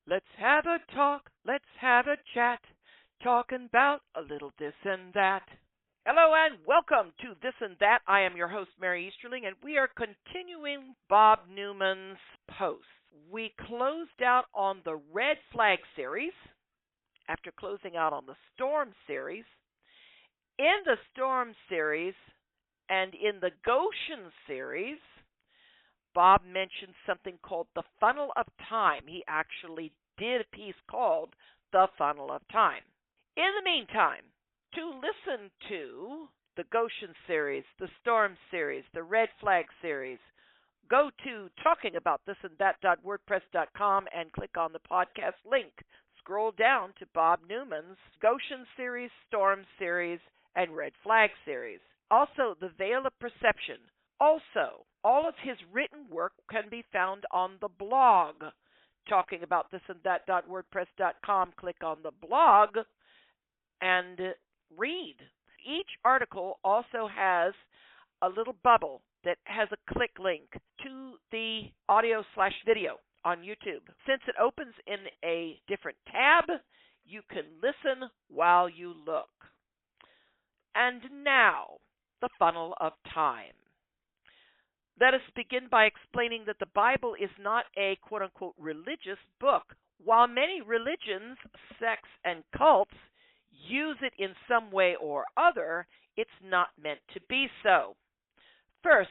Let's have a talk, let's have a chat, talking about a little this and that. Hello and welcome to This and That. I am your host, Mary Easterling, and we are continuing Bob Neumann's post. We closed out on the Red Flag series after closing out on the Storm series. In the Storm series and in the Goshen series, Bob mentioned something called the funnel of time. He actually did a piece called The Funnel of Time. In the meantime, to listen to the Goshen series, the Storm series, the Red Flag series, go to talkingaboutthисandthat.wordpress.com and click on the podcast link. Scroll down to Bob Neumann's Goshen series, Storm series, and Red Flag series. Also, The Veil of Perception. Also, all of his written work can be found on the blog. Talkingaboutthисandthat.wordpress.com. Click on the blog and read. Each article also has a little bubble that has a click link to the audio/video on YouTube. Since it opens in a different tab, you can listen while you look. And now, the funnel of time. Let us begin by explaining that the Bible is not a quote-unquote religious book. While many religions, sects, and cults use it in some way or other, it's not meant to be so. First,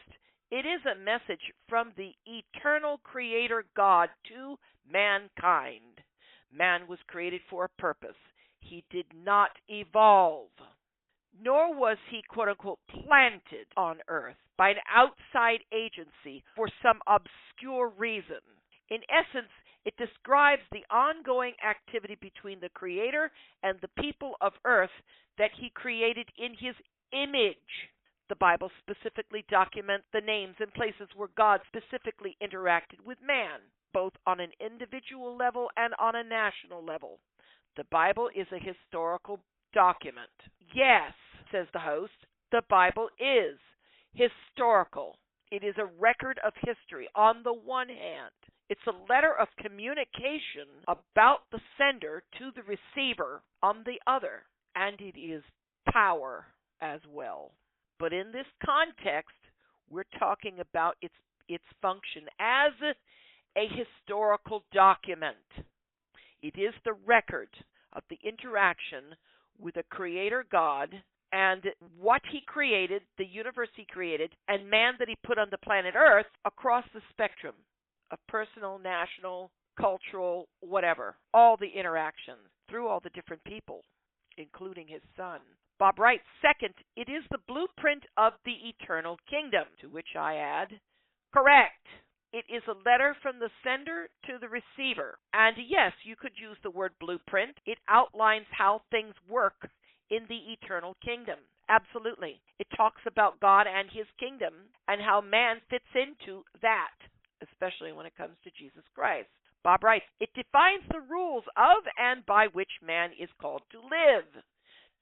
it is a message from the eternal Creator God to mankind. Man was created for a purpose. He did not evolve. Nor was he, quote-unquote, planted on earth by an outside agency for some obscure reason. In essence, it describes the ongoing activity between the Creator and the people of earth that he created in his image. The Bible specifically documents the names and places where God specifically interacted with man, both on an individual level and on a national level. The Bible is a historical document. Yes, says the host, the Bible is historical. It is a record of history on the one hand. It's a letter of communication about the sender to the receiver on the other. And it is power as well. But in this context, we're talking about its function as a historical document. It is the record of the interaction with a creator God and what he created, the universe he created, and man that he put on the planet Earth across the spectrum of personal, national, cultural, whatever, all the interactions through all the different people, including his son. Bob writes, second, it is the blueprint of the eternal kingdom, to which I add, correct. It is a letter from the sender to the receiver. And yes, you could use the word blueprint. It outlines how things work in the eternal kingdom. Absolutely. It talks about God and his kingdom and how man fits into that, especially when it comes to Jesus Christ. Bob writes, it defines the rules of and by which man is called to live.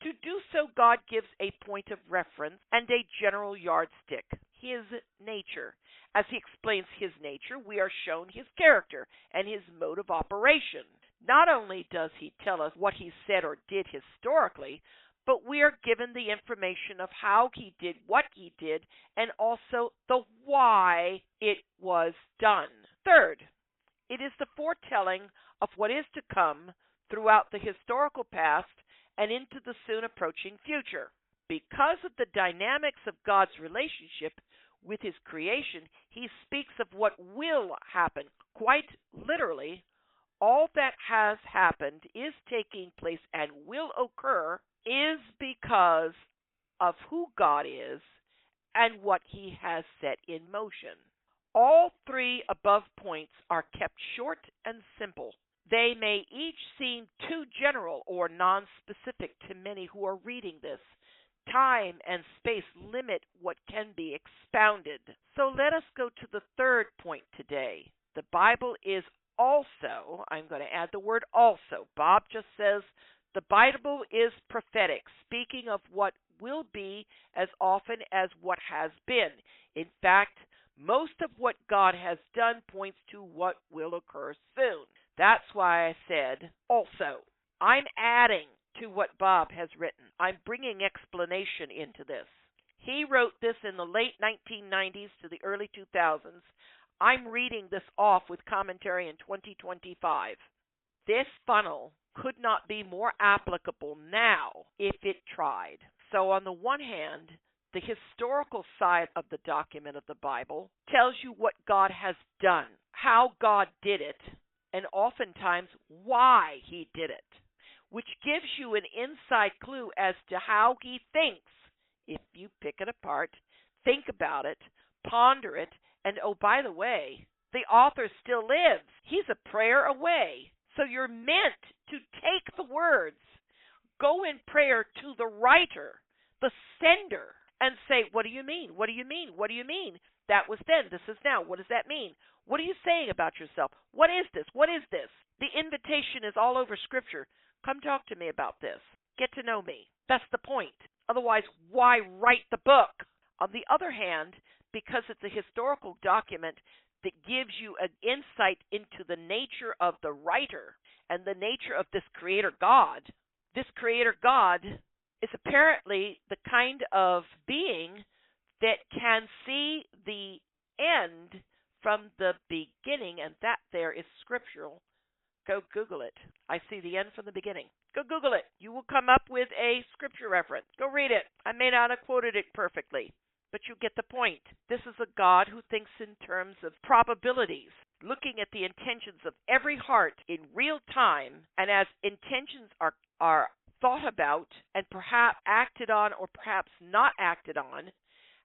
To do so, God gives a point of reference and a general yardstick, his nature. As he explains his nature, we are shown his character and his mode of operation. Not only does he tell us what he said or did historically, but we are given the information of how he did what he did and also the why it was done. Third, it is the foretelling of what is to come throughout the historical past and into the soon approaching future. Because of the dynamics of God's relationship with his creation, he speaks of what will happen. Quite literally, all that has happened, is taking place, and will occur is because of who God is and what he has set in motion. All three above points are kept short and simple. They may each seem too general or non-specific to many who are reading this. Time and space limit what can be expounded. So let us go to the third point today. The Bible is also, I'm going to add the word also. Bob just says the Bible is prophetic, speaking of what will be as often as what has been. In fact, most of what God has done points to what will occur soon. That's why I said also, I'm adding to what Bob has written. I'm bringing explanation into this. He wrote this in the late 1990s to the early 2000s. I'm reading this off with commentary in 2025. This funnel could not be more applicable now if it tried. So, on the one hand, the historical side of the document of the Bible tells you what God has done, how God did it, and oftentimes why he did it, which gives you an inside clue as to how he thinks. If you pick it apart, think about it, ponder it, and oh, by the way, the author still lives. He's a prayer away. So you're meant to take the words, go in prayer to the writer, the sender, and say, what do you mean? What do you mean? What do you mean? That was then. This is now. What does that mean? What are you saying about yourself? What is this? What is this? The invitation is all over Scripture. Come talk to me about this. Get to know me. That's the point. Otherwise, why write the book? On the other hand, because it's a historical document that gives you an insight into the nature of the writer and the nature of this Creator God, this Creator God is apparently the kind of being that can see the end from the beginning, and that there is scriptural. Go Google it. I see the end from the beginning. Go Google it. You will come up with a scripture reference. Go read it. I may not have quoted it perfectly, but you get the point. This is a God who thinks in terms of probabilities, looking at the intentions of every heart in real time, and as intentions are thought about and perhaps acted on or perhaps not acted on,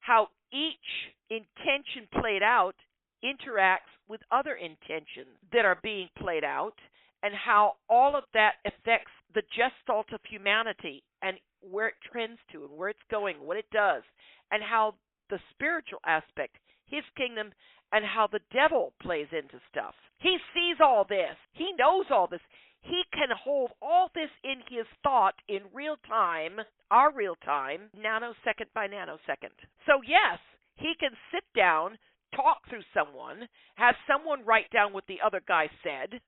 how each intention played out interacts with other intentions that are being played out, and how all of that affects the gestalt of humanity and where it trends to and where it's going, what it does, and how the spiritual aspect, his kingdom, and how the devil plays into stuff. He sees all this. He knows all this. He can hold all this in his thought in real time, our real time, nanosecond by nanosecond. So yes, he can sit down, talk through someone, have someone write down what the other guy said,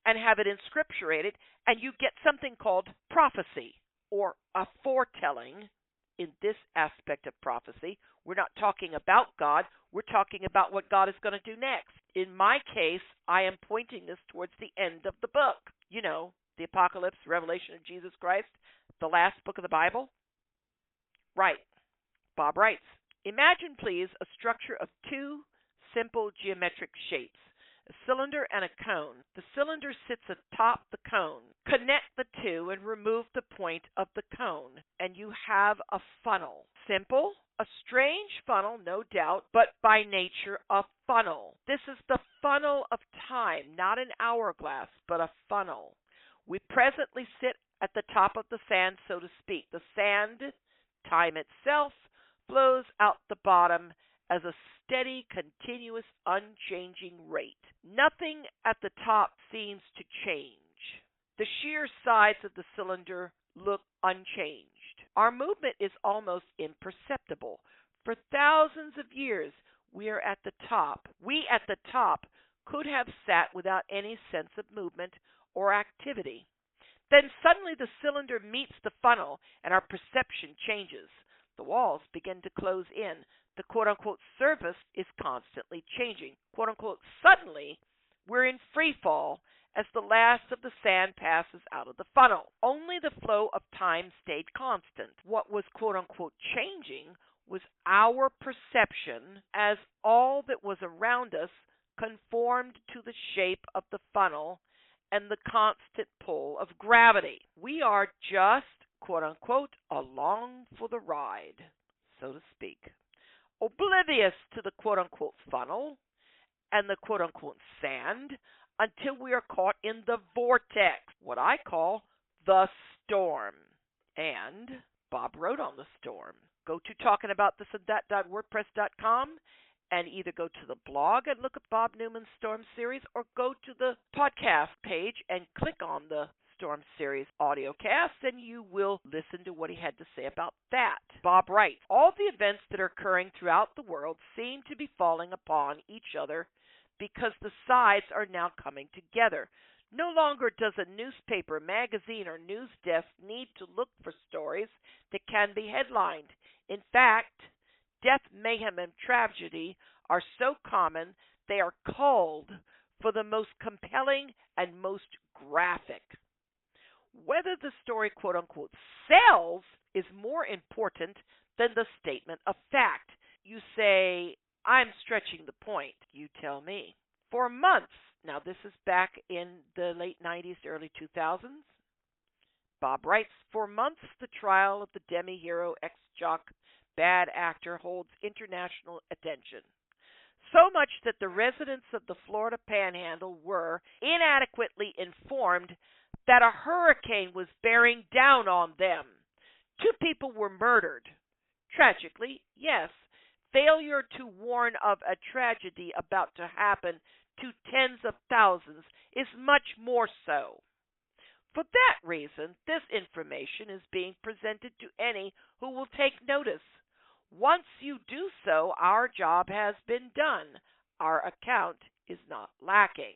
and have it inscripturated, and you get something called prophecy, or a foretelling. In this aspect of prophecy, we're not talking about God, we're talking about what God is going to do next. In my case, I am pointing this towards the end of the book. You know, the Apocalypse, Revelation of Jesus Christ, the last book of the Bible. Right. Bob writes, imagine, please, a structure of two simple geometric shapes, a cylinder and a cone. The cylinder sits atop the cone. Connect the two and remove the point of the cone, and you have a funnel. Simple, a strange funnel, no doubt, but by nature a funnel. This is the funnel of time, not an hourglass, but a funnel. We presently sit at the top of the sand, so to speak. The sand, time itself, flows out the bottom as a steady, continuous, unchanging rate. Nothing at the top seems to change. The sheer sides of the cylinder look unchanged. Our movement is almost imperceptible. For thousands of years, we are at the top. We at the top could have sat without any sense of movement or activity. Then suddenly the cylinder meets the funnel and our perception changes. The walls begin to close in. The quote-unquote surface is constantly changing. Quote-unquote suddenly, we're in free fall as the last of the sand passes out of the funnel. Only the flow of time stayed constant. What was quote-unquote changing was our perception, as all that was around us conformed to the shape of the funnel and the constant pull of gravity. We are just, quote-unquote, along for the ride, so to speak, oblivious to the quote-unquote funnel and the quote-unquote sand until we are caught in the vortex, what I call the storm. And Bob wrote on the storm. Go to talkingaboutthis.wordpress.com and either go to the blog and look at Bob Neumann's Storm Series, or go to the podcast page and click on the Storm Series audiocast, and you will listen to what he had to say about that. Bob writes, all the events that are occurring throughout the world seem to be falling upon each other because the sides are now coming together. No longer does a newspaper, magazine, or news desk need to look for stories that can be headlined. In fact, death, mayhem, and tragedy are so common they are called for the most compelling and most graphic. Whether the story quote unquote sells is more important than the statement of fact. You say, I'm stretching the point. You tell me. For months, now this is back in the late 90s, early 2000s, Bob writes, for months the trial of the demi-hero ex-jock bad actor holds international attention. So much that the residents of the Florida Panhandle were inadequately informed that a hurricane was bearing down on them. 2 people were murdered. Tragically, yes, failure to warn of a tragedy about to happen to tens of thousands is much more so. For that reason, this information is being presented to any who will take notice. Once you do so, our job has been done. Our account is not lacking.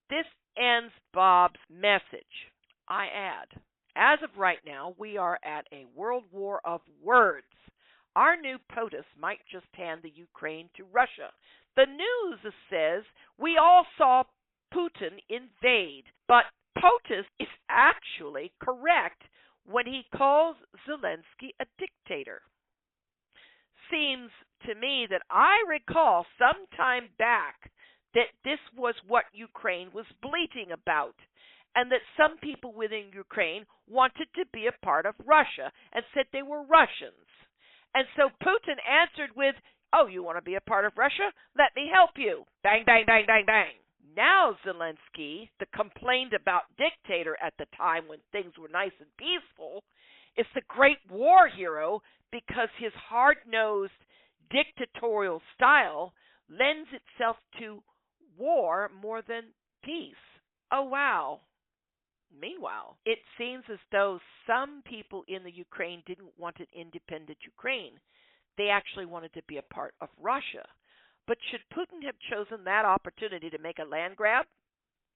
This ends Bob's message. I add, as of right now, we are at a world war of words. Our new POTUS might just hand the Ukraine to Russia. The news says we all saw Putin invade, but POTUS is actually correct when he calls Zelensky a dictator. Seems to me that I recall some time back that this was what Ukraine was bleating about, and that some people within Ukraine wanted to be a part of Russia and said they were Russians. And so Putin answered with, oh, you want to be a part of Russia? Let me help you. Bang, bang, bang, bang, bang. Now Zelensky, the complained about dictator at the time when things were nice and peaceful, is the great war hero because his hard-nosed dictatorial style lends itself to war more than peace. Oh, wow. Meanwhile, it seems as though some people in the Ukraine didn't want an independent Ukraine. They actually wanted to be a part of Russia. But should Putin have chosen that opportunity to make a land grab?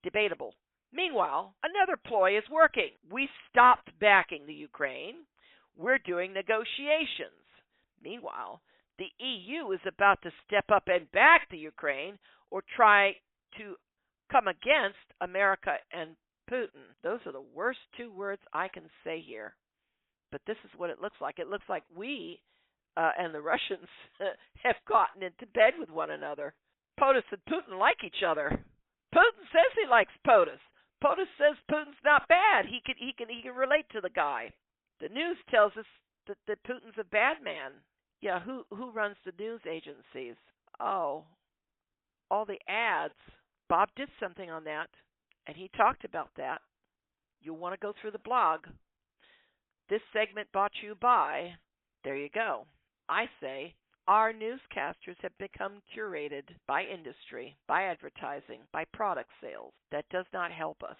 Debatable. Meanwhile, another ploy is working. We stopped backing the Ukraine. We're doing negotiations. Meanwhile, the EU is about to step up and back the Ukraine or try to come against America and Putin. Those are the worst 2 words I can say here. But this is what it looks like. It looks like we and the Russians have gotten into bed with one another. POTUS and Putin like each other. Putin says he likes POTUS. POTUS says Putin's not bad. He can relate to the guy. The news tells us that Putin's a bad man. Yeah, who runs the news agencies? Oh, all the ads. Bob did something on that, and he talked about that. You'll want to go through the blog. This segment brought to you by, there you go. I say, our newscasters have become curated by industry, by advertising, by product sales. That does not help us.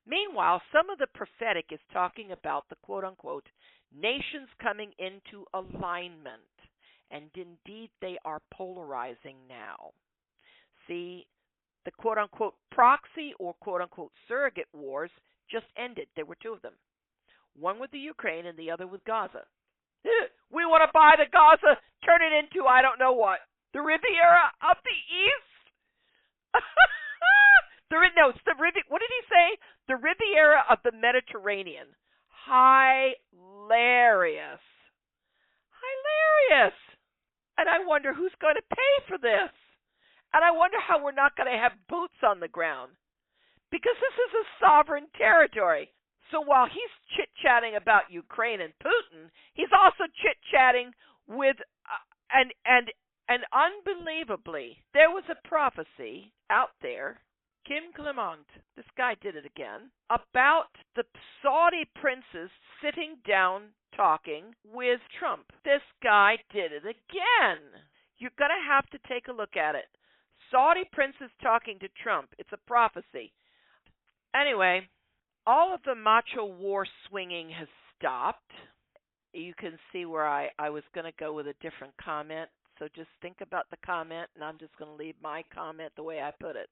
Meanwhile, some of the prophetic is talking about the quote-unquote nations coming into alignment, and indeed they are polarizing now. See, the quote-unquote proxy or quote-unquote surrogate wars just ended. There were 2 of them. One with the Ukraine and the other with Gaza. We want to buy the Gaza, turn it into I don't know what. The Riviera of the East? It's the what did he say? The Riviera of the Mediterranean. Hilarious. Hilarious. And I wonder who's going to pay for this. And I wonder how we're not going to have boots on the ground. Because this is a sovereign territory. So while he's chit-chatting about Ukraine and Putin, he's also chit-chatting with, and unbelievably, there was a prophecy out there, Kim Clement, this guy did it again, about the Saudi princes sitting down talking with Trump. This guy did it again. You're going to have to take a look at it. Saudi princes talking to Trump. It's a prophecy. Anyway, all of the macho war swinging has stopped. You can see where I was going to go with a different comment. So just think about the comment, and I'm just going to leave my comment the way I put it.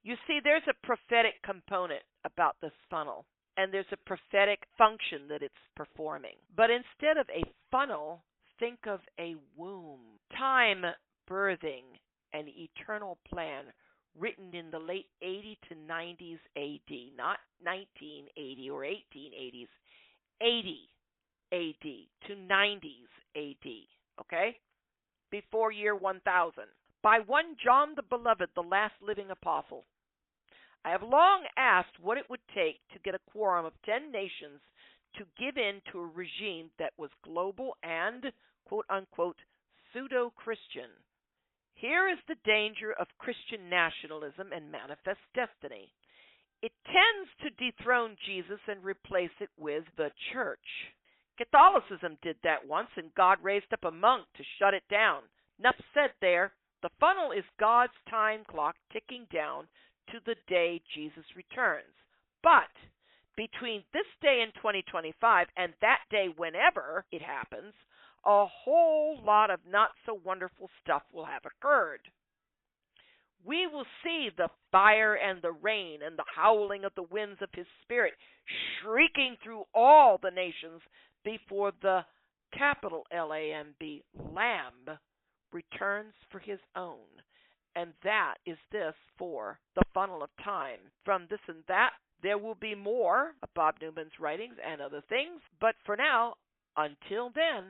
You see, there's a prophetic component about this funnel, and there's a prophetic function that it's performing. But instead of a funnel, think of a womb. Time birthing an eternal plan written in the late 80 to 90s AD, not 1980 or 1880s, 80 AD to 90s AD, okay? Before year 1000. By one John the Beloved, the last living apostle. I have long asked what it would take to get a quorum of 10 nations to give in to a regime that was global and, quote unquote, pseudo Christian. Here is the danger of Christian nationalism and manifest destiny. It tends to dethrone Jesus and replace it with the church. Catholicism did that once, and God raised up a monk to shut it down. Enough said there. The funnel is God's time clock ticking down to the day Jesus returns. But between this day in 2025 and that day whenever it happens, a whole lot of not so wonderful stuff will have occurred. We will see the fire and the rain and the howling of the winds of his spirit shrieking through all the nations before the capital Lamb Lamb returns for his own. And that is this for the funnel of time. From this and that, there will be more of Bob Neumann's writings and other things. But for now, until then,